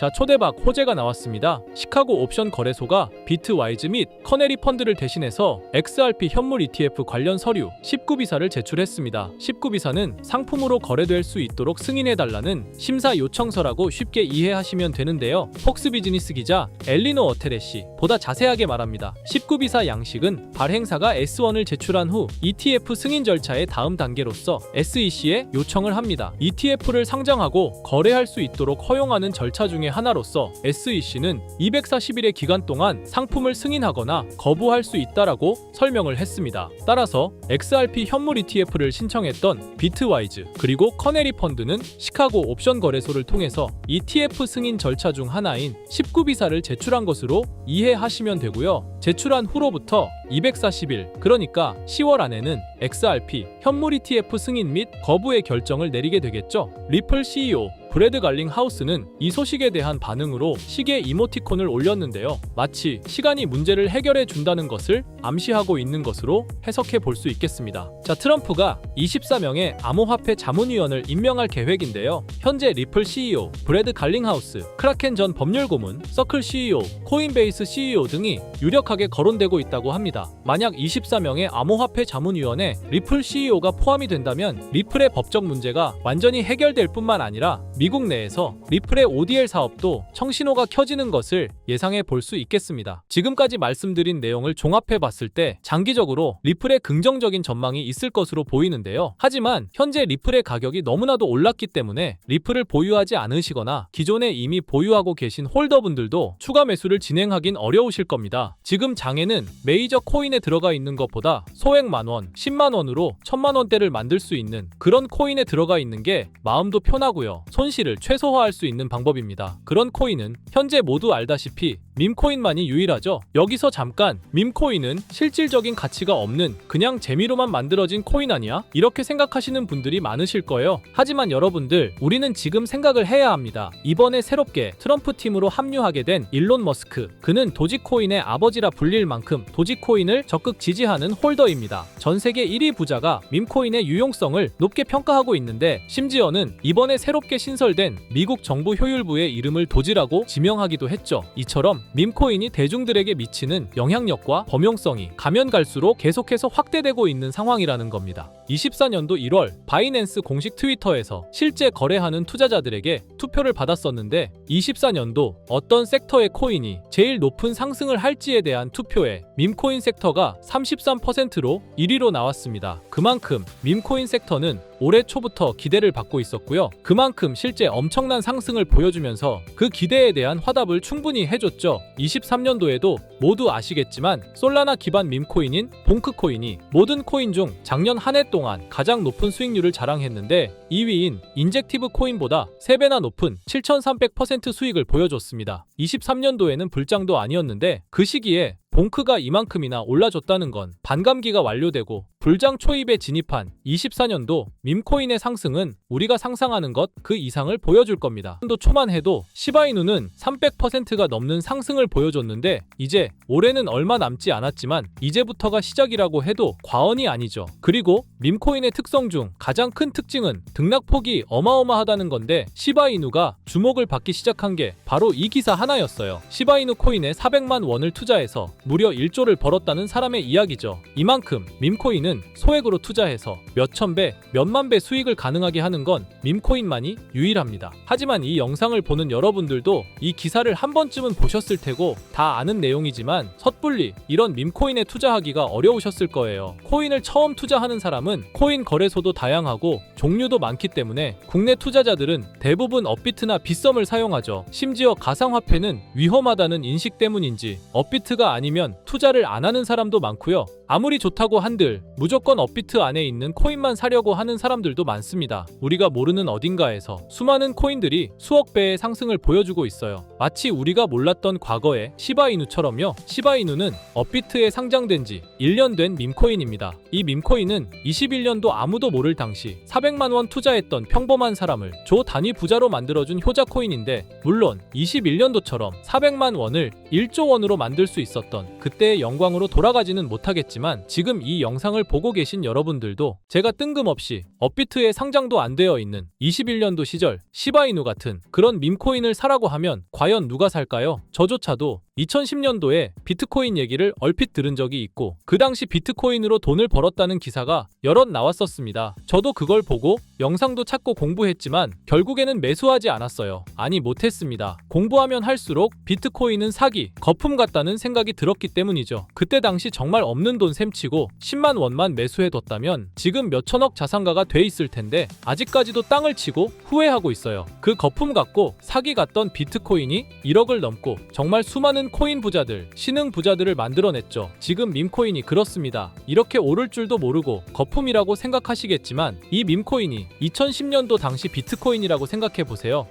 자, 초대박 호재가 나왔습니다. 시카고 옵션 거래소가 비트와이즈 및 커네리 펀드를 대신해서 XRP 현물 ETF 관련 서류 19비사를 제출했습니다. 19비사는 상품으로 거래될 수 있도록 승인해달라는 심사 요청서라고 쉽게 이해하시면 되는데요. 폭스 비즈니스 기자 엘리노 어테레시 보다 자세하게 말합니다. 19비사 양식은 발행사가 S1을 제출한 후 ETF 승인 절차의 다음 단계로서 SEC에 요청을 합니다. ETF를 상장하고 거래할 수 있도록 허용하는 절차 중에 하나로서 SEC는 240일의 기간 동안 상품을 승인하거나 거부할 수 있다라고 설명을 했습니다. 따라서 XRP 현물 ETF를 신청했던 비트와이즈 그리고 커네리 펀드는 시카고 옵션 거래소를 통해서 ETF 승인 절차 중 하나인 19비사를 제출한 것으로 이해하시면 되고요. 제출한 후로부터 240일, 그러니까 10월 안에는 XRP 현물 ETF 승인 및 거부의 결정을 내리게 되겠죠. 리플 CEO 브래드 갈링하우스는 이 소식에 대한 반응으로 시계 이모티콘을 올렸는데요. 마치 시간이 문제를 해결해 준다는 것을 암시하고 있는 것으로 해석해 볼 수 있겠습니다. 자, 트럼프가 24명의 암호화폐 자문위원을 임명할 계획인데요. 현재 리플 CEO 브래드 갈링하우스, 크라켄 전 법률고문, 서클 CEO, 코인베이스 CEO 등이 유력하게 거론되고 있다고 합니다. 만약 24명의 암호화폐 자문위원에 리플 CEO가 포함이 된다면 리플의 법적 문제가 완전히 해결될 뿐만 아니라 미국 내에서 리플의 ODL 사업도 청신호가 켜지는 것을 예상해 볼 수 있겠습니다. 지금까지 말씀드린 내용을 종합해 봤을 때 장기적으로 리플의 긍정적인 전망이 있을 것으로 보이는데요. 하지만 현재 리플의 가격이 너무나도 올랐기 때문에 리플을 보유하지 않으시거나 기존에 이미 보유하고 계신 홀더분들도 추가 매수를 진행하긴 어려우실 겁니다. 지금 장에는 메이저 코인에 들어가 있는 것보다 소액 만원, 10만원으로 1000만원대를 만들 수 있는 그런 코인에 들어가 있는 게 마음도 편하고요. 손실을 최소화할 수 있는 방법입니다. 그런 코인은 현재 모두 알다시피 밈코인만이 유일하죠. 여기서 잠깐, 밈코인은 실질적인 가치가 없는 그냥 재미로만 만들어진 코인 아니야? 이렇게 생각하시는 분들이 많으실 거예요. 하지만 여러분들, 우리는 지금 생각을 해야 합니다. 이번에 새롭게 트럼프 팀으로 합류하게 된 일론 머스크, 그는 도지코인의 아버지라 불릴 만큼 도지코인을 적극 지지하는 홀더입니다. 전 세계 1위 부자가 밈코인의 유용성을 높게 평가하고 있는데, 심지어는 이번에 새롭게 신설된 미국 정부 효율부의 이름을 도지라고 지명하기도 했죠. 이처럼 밈코인이 대중들에게 미치는 영향력과 범용성이 가면 갈수록 계속해서 확대되고 있는 상황이라는 겁니다. 24년도 1월 바이낸스 공식 트위터에서 실제 거래하는 투자자들에게 투표를 받았었는데 24년도 어떤 섹터의 코인이 제일 높은 상승을 할지에 대한 투표에 밈코인 섹터가 33%로 1위로 나왔습니다. 그만큼 밈코인 섹터는 올해 초부터 기대를 받고 있었고요. 그만큼 실제 엄청난 상승을 보여주면서 그 기대에 대한 화답을 충분히 해줬죠. 23년도에도 모두 아시겠지만 솔라나 기반 밈코인인 봉크코인이 모든 코인 중 작년 한 해 동안 가장 높은 수익률을 자랑했는데 2위인 인젝티브 코인보다 3배나 높은 7300% 수익을 보여줬습니다. 23년도에는 불장도 아니었는데 그 시기에 봉크가 이만큼이나 올라줬다는 건 반감기가 완료되고 불장 초입에 진입한 24년도 밈코인의 상승은 우리가 상상하는 것 그 이상을 보여줄 겁니다. 또 초만 해도 시바이누는 300%가 넘는 상승을 보여줬는데 이제 올해는 얼마 남지 않았지만 이제부터가 시작이라고 해도 과언이 아니죠. 그리고 밈코인의 특성 중 가장 큰 특징은 등락폭이 어마어마하다는 건데 시바이누가 주목을 받기 시작한 게 바로 이 기사 하나였어요. 시바이누 코인에 400만 원을 투자해서 무려 1조를 벌었다는 사람의 이야기죠. 이만큼 밈코인은 소액으로 투자해서 몇천 배, 몇만 배 수익을 가능하게 하는 건 밈코인만이 유일합니다. 하지만 이 영상을 보는 여러분들도 이 기사를 한 번쯤은 보셨을 테고 다 아는 내용이지만 섣불리 이런 밈코인에 투자하기가 어려우셨을 거예요. 코인을 처음 투자하는 사람은 코인 거래소도 다양하고 종류도 많기 때문에 국내 투자자들은 대부분 업비트나 빗썸을 사용하죠. 심지어 가상화폐는 위험하다는 인식 때문인지 업비트가 아니면 투자를 안 하는 사람도 많고요. 아무리 좋다고 한들 무조건 업비트 안에 있는 코인만 사려고 하는 사람들도 많습니다. 우리가 모르는 어딘가에서 수많은 코인들이 수억 배의 상승을 보여주고 있어요. 마치 우리가 몰랐던 과거의 시바이누처럼요. 시바이누는 업비트에 상장된 지 1년 된 밈코인입니다. 이 밈코인은 21년도 아무도 모를 당시 400만 원 투자했던 평범한 사람을 조 단위 부자로 만들어준 효자 코인인데, 물론 21년도처럼 400만 원을 1조 원으로 만들 수 있었던 그때의 영광으로 돌아가지는 못하겠지만, 지금 이 영상을 보고 계신 여러분들도 제가 뜬금없이 업비트에 상장도 안 되어 있는 21년도 시절 시바이누 같은 그런 밈코인을 사라고 하면 과연 누가 살까요? 저조차도 2010년도에 비트코인 얘기를 얼핏 들은 적이 있고, 그 당시 비트코인으로 돈을 벌었다는 기사가 여럿 나왔었습니다. 저도 그걸 보고 영상도 찾고 공부했지만 결국에는 매수하지 않았어요. 아니, 못했습니다. 공부하면 할수록 비트코인은 사기, 거품 같다는 생각이 들었기 때문이죠. 그때 당시 정말 없는 돈 셈치고 10만 원만 매수해뒀다면 지금 몇천억 자산가가 돼 있을 텐데, 아직까지도 땅을 치고 후회하고 있어요. 그 거품 같고 사기 같던 비트코인이 1억을 넘고 정말 수많은 코인 부자들, 신흥 부자들을 만들어냈죠. 지금 밈코인이 그렇습니다. 이렇게 오를 줄도 모르고 거품이라고 생각하시겠지만, 이 밈코인이 2010년도 당시 비트코인이라고 생각해보세요.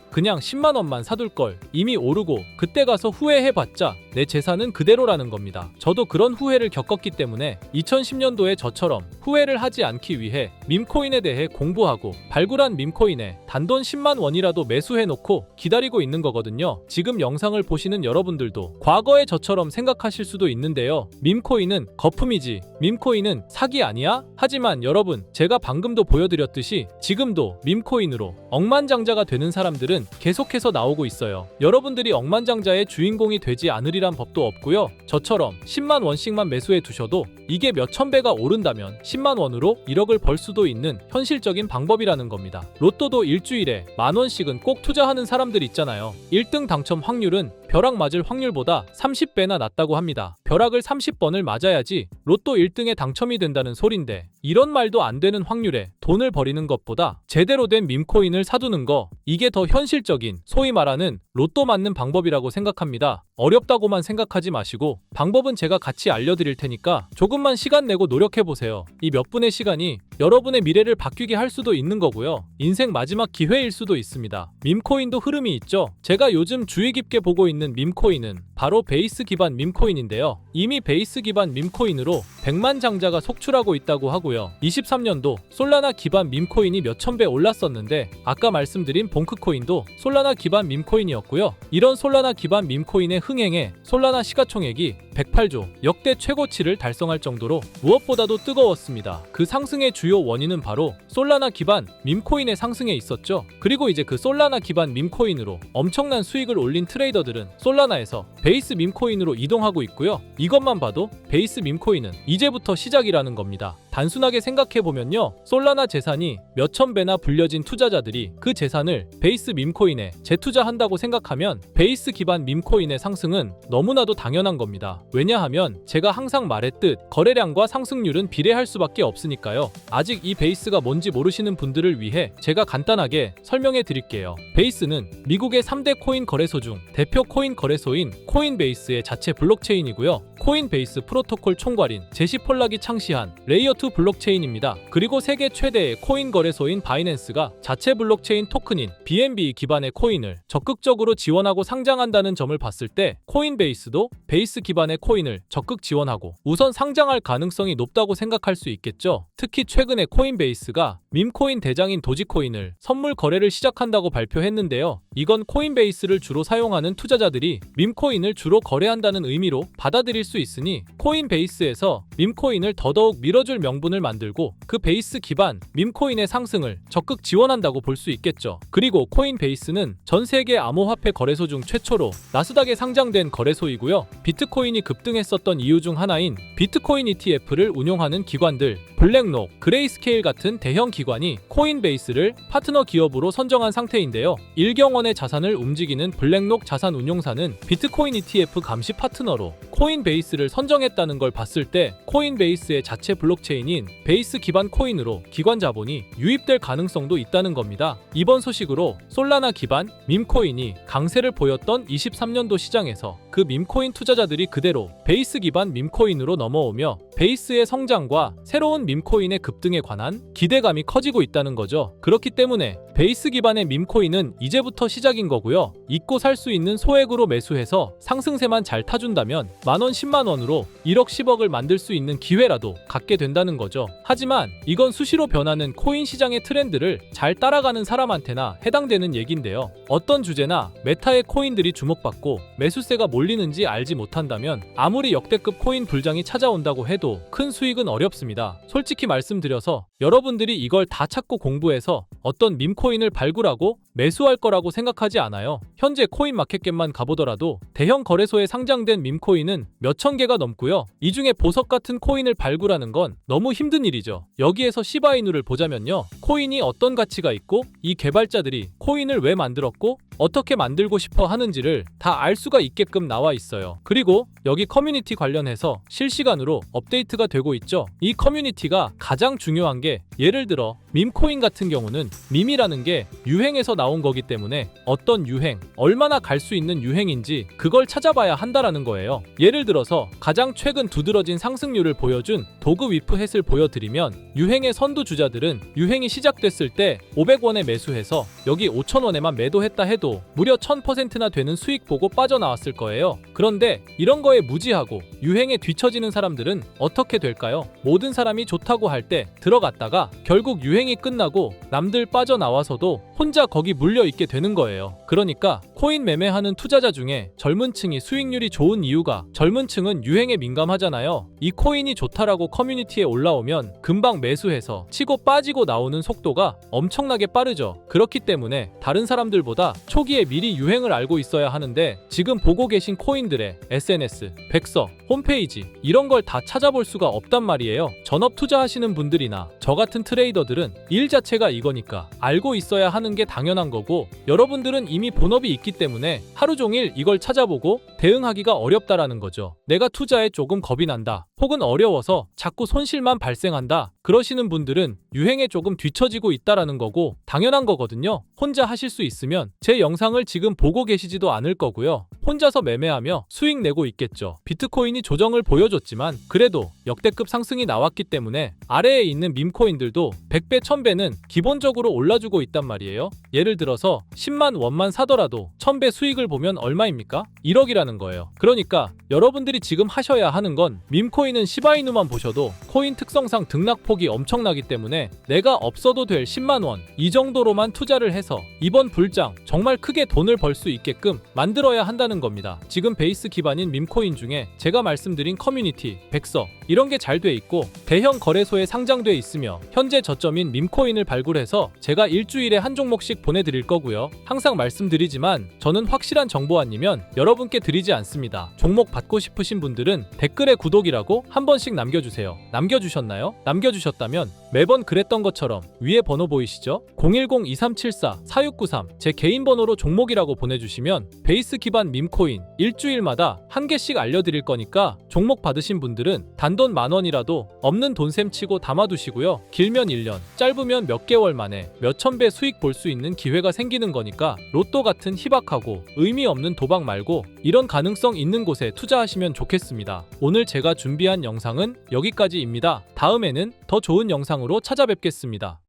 그냥 10만 원만 사둘걸, 이미 오르고 그때 가서 후회해봤자 내 재산은 그대로라는 겁니다. 저도 그런 후회를 겪었기 때문에 2010년도에 저처럼 후회를 하지 않기 위해 밈코인에 대해 공부하고 발굴한 밈코인에 단돈 10만 원이라도 매수해놓고 기다리고 있는 거거든요. 지금 영상을 보시는 여러분들도 과거의 저처럼 생각하실 수도 있는데요. 밈코인은 거품이지, 밈코인은 사기 아니야? 하지만 여러분, 제가 방금도 보여드렸듯이 지금도 밈코인으로 억만장자가 되는 사람들은 계속해서 나오고 있어요. 여러분들이 억만장자의 주인공이 되지 않으리란 법도 없고요. 저처럼 10만 원씩만 매수해 두셔도 이게 몇천 배가 오른다면 10만 원으로 1억을 벌 수도 있는 현실적인 방법이라는 겁니다. 로또도 일주일에 만 원씩은 꼭 투자하는 사람들 있잖아요. 1등 당첨 확률은 벼락 맞을 확률보다 30배나 낮다고 합니다. 벼락을 30번을 맞아야지 로또 1등에 당첨이 된다는 소린데, 이런 말도 안 되는 확률에 돈을 버리는 것보다 제대로 된 밈코인을 사두는 거, 이게 더 현실적인, 소위 말하는 로또 맞는 방법이라고 생각합니다. 어렵다고만 생각하지 마시고 방법은 제가 같이 알려드릴 테니까 조금만 시간 내고 노력해보세요. 이 몇 분의 시간이 여러분의 미래를 바뀌게 할 수도 있는 거고요. 인생 마지막 기회일 수도 있습니다. 밈코인도 흐름이 있죠. 제가 요즘 주의 깊게 보고 있는 밈코인은 바로 베이스 기반 밈코인인데요. 이미 베이스 기반 밈코인으로 100만 장자가 속출하고 있다고 하고요. 23년도 솔라나 기반 밈코인이 몇천 배 올랐었는데, 아까 말씀드린 봉크코인도 솔라나 기반 밈코인이었고요. 이런 솔라나 기반 밈코인의 흥행에 솔라나 시가총액이 108조, 역대 최고치를 달성할 정도로 무엇보다도 뜨거웠습니다. 그 상승의 주요 원인은 바로 솔라나 기반 밈코인의 상승에 있었죠. 그리고 이제 그 솔라나 기반 밈코인으로 엄청난 수익을 올린 트레이더들은 솔라나에서 베이스 밈코인으로 이동하고 있고요. 이것만 봐도 베이스 밈코인은 이제부터 시작이라는 겁니다. 단순하게 생각해보면요, 솔라나 재산이 몇천 배나 불려진 투자자들이 그 재산을 베이스 밈코인에 재투자한다고 생각하면 베이스 기반 밈코인의 상승은 너무나도 당연한 겁니다. 왜냐하면 제가 항상 말했듯 거래량과 상승률은 비례할 수밖에 없으니까요. 아직 이 베이스가 뭔지 모르시는 분들을 위해 제가 간단하게 설명해 드릴게요. 베이스는 미국의 3대 코인 거래소 중 대표 코인 거래소인 코인베이스의 자체 블록체인이고요. 코인베이스 프로토콜 총괄인 제시 폴락이 창시한 레이어2 블록체인입니다. 그리고 세계 최대의 코인 거래소인 바이낸스가 자체 블록체인 토큰인 BNB 기반의 코인을 적극적으로 지원하고 상장한다는 점을 봤을 때, 코인베이스도 베이스 기반의 코인을 적극 지원하고 우선 상장할 가능성이 높다고 생각할 수 있겠죠. 특히 최근에 코인베이스가 밈코인 대장인 도지코인을 선물 거래를 시작한다고 발표했는데요. 이건 코인베이스를 주로 사용하는 투자자들이 밈코인을 주로 거래한다는 의미로 받아들일 수 있으니, 코인베이스에서 밈코인을 더더욱 밀어줄 명분을 만들고 그 베이스 기반 밈코인의 상승을 적극 지원한다고 볼 수 있겠죠. 그리고 코인베이스는 전 세계 암호화폐 거래소 중 최초로 나스닥에 상장된 거래소이고요. 비트코인이 급등했었던 이유 중 하나인 비트코인 ETF를 운용하는 기관들, 블랙록, 그레이스케일 같은 대형 기관이 코인베이스를 파트너 기업으로 선정한 상태인데요. 1경 원의 자산을 움직이는 블랙록 자산운용사는 비트코인 ETF 감시 파트너로 코인베이스를 선정했다는 걸 봤을 때, 코인베이스의 자체 블록체인인 베이스 기반 코인으로 기관 자본이 유입될 가능성도 있다는 겁니다. 이번 소식으로 솔라나 기반 밈코인이 강세를 보였던 23년도 시장에서 그 밈코인 투자자들이 그대로 베이스 기반 밈코인으로 넘어오며 베이스의 성장과 새로운 밈코인의 급등에 관한 기대감이 커지고 있다는 거죠. 그렇기 때문에 베이스 기반의 밈코인은 이제부터 시작인 거고요. 잊고 살 수 있는 소액으로 매수해서 상승세만 잘 타준다면 만원 10만원으로 1억 10억을 만들 수 있는 기회라도 갖게 된다는 거죠. 하지만 이건 수시로 변하는 코인 시장의 트렌드를 잘 따라가는 사람한테나 해당되는 얘긴데요. 어떤 주제나 메타의 코인들이 주목받고 매수세가 몰리는지 알지 못한다면 아무리 역대급 코인 불장이 찾아온다고 해도 큰 수익은 어렵습니다. 솔직히 말씀드려서 여러분들이 이걸 다 찾고 공부해서 어떤 밈코인을 발굴하고 매수할 거라고 생각하지 않아요. 현재 코인마켓캡만 가보더라도 대형 거래소에 상장된 밈코인은 몇천 개가 넘고요. 이 중에 보석 같은 코인을 발굴하는 건 너무 힘든 일이죠. 여기에서 시바이누를 보자면요. 코인이 어떤 가치가 있고 이 개발자들이 코인을 왜 만들었고 어떻게 만들고 싶어 하는지를 다 알 수가 있게끔 나와 있어요. 그리고 여기 커뮤니티 관련해서 실시간으로 업데이트가 되고 있죠. 이 커뮤니티가 가장 중요한 게 예를 들어 밈코인 같은 경우는 밈이라는 게 유행에서 나온 거기 때문에 어떤 유행, 얼마나 갈 수 있는 유행인지 그걸 찾아봐야 한다라는 거예요. 예를 들어서 가장 최근 두드러진 상승률을 보여준 도그 위프 햇을 보여드리면 유행의 선두주자들은 유행이 시작됐을 때 500원에 매수해서 여기 5,000원에만 매도했다 해도 무려 1000%나 되는 수익 보고 빠져나왔을 거예요. 그런데 이런 거에 무지하고 유행에 뒤처지는 사람들은 어떻게 될까요? 모든 사람이 좋다고 할 때 들어갔다가 결국 유행이 끝나고 남들 빠져나와서도 혼자 거기 물려있게 되는 거예요. 그러니까 코인 매매하는 투자자 중에 젊은 층이 수익률이 좋은 이유가 젊은 층은 유행에 민감하잖아요. 이 코인이 좋다라고 커뮤니티에 올라오면 금방 매수해서 치고 빠지고 나오는 속도가 엄청나게 빠르죠. 그렇기 때문에 다른 사람들보다 초기에 미리 유행을 알고 있어야 하는데 지금 보고 계신 코인들의 SNS, 백서, 홈페이지 이런 걸 다 찾아볼 수가 없단 말이에요. 전업 투자하시는 분들이나 저 같은 트레이더들은 일 자체가 이거니까 알고 있어야 하는 게 당연한 거고 여러분들은 이미 본업이 있기 때문에 하루 종일 이걸 찾아보고 대응하기가 어렵다라는 거죠. 내가 투자에 조금 겁이 난다. 혹은 어려워서 자꾸 손실만 발생한다. 그러시는 분들은 유행에 조금 뒤처지고 있다라는 거고 당연한 거거든요. 혼자 하실 수 있으면 제 영상을 지금 보고 계시지도 않을 거고요. 혼자서 매매하며 수익 내고 있겠죠. 비트코인이 조정을 보여줬지만 그래도 역대급 상승이 나왔기 때문에 아래에 있는 밈코인들도 100배, 1000배는 기본적으로 올라주고 있단 말이에요. 예를 들어서 10만 원만 사더라도 1000배 수익을 보면 얼마입니까? 1억이라는 거예요. 그러니까 여러분들이 지금 하셔야 하는 건 밈코인은 시바이누만 보셔도 코인 특성상 등락폭이 엄청나기 때문에 내가 없어도 될 10만 원 이 정도로만 투자를 해서 이번 불장 정말 크게 돈을 벌 수 있게끔 만들어야 한다는 겁니다. 지금 베이스 기반인 밈코인 중에 제가 말씀드린 커뮤니티, 백서 이런 게 잘 돼 있고 대형 거래소에 상장돼 있으며 현재 저점인 밈코인을 발굴해서 제가 일주일에 한 종목씩 보내드릴 거고요. 항상 말씀드리지만 저는 확실한 정보 아니면 여러분께 드리지 않습니다. 종목 받고 싶으신 분들은 댓글에 구독이라고 한 번씩 남겨주세요. 남겨주셨나요? 남겨주셨다면 매번 그랬던 것처럼 위에 번호 보이시죠? 010-2374-4693 제 개인 번호로 종목이라고 보내주시면 베이스 기반 밈코인 일주일마다 한 개씩 알려드릴 거니까 종목 받으신 분들은 단돈 만원이라도 없는 돈셈 치고 담아두시고요. 길면 1년, 짧으면 몇 개월 만에 몇천 배 수익 볼 수 있는 기회가 생기는 거니까 로또 같은 희박하고 의미 없는 도박 말고 이런 가능성 있는 곳에 투자하시면 좋겠습니다. 오늘 제가 준비한 영상은 여기까지입니다. 다음에는 더 좋은 영상으로 찾아뵙겠습니다.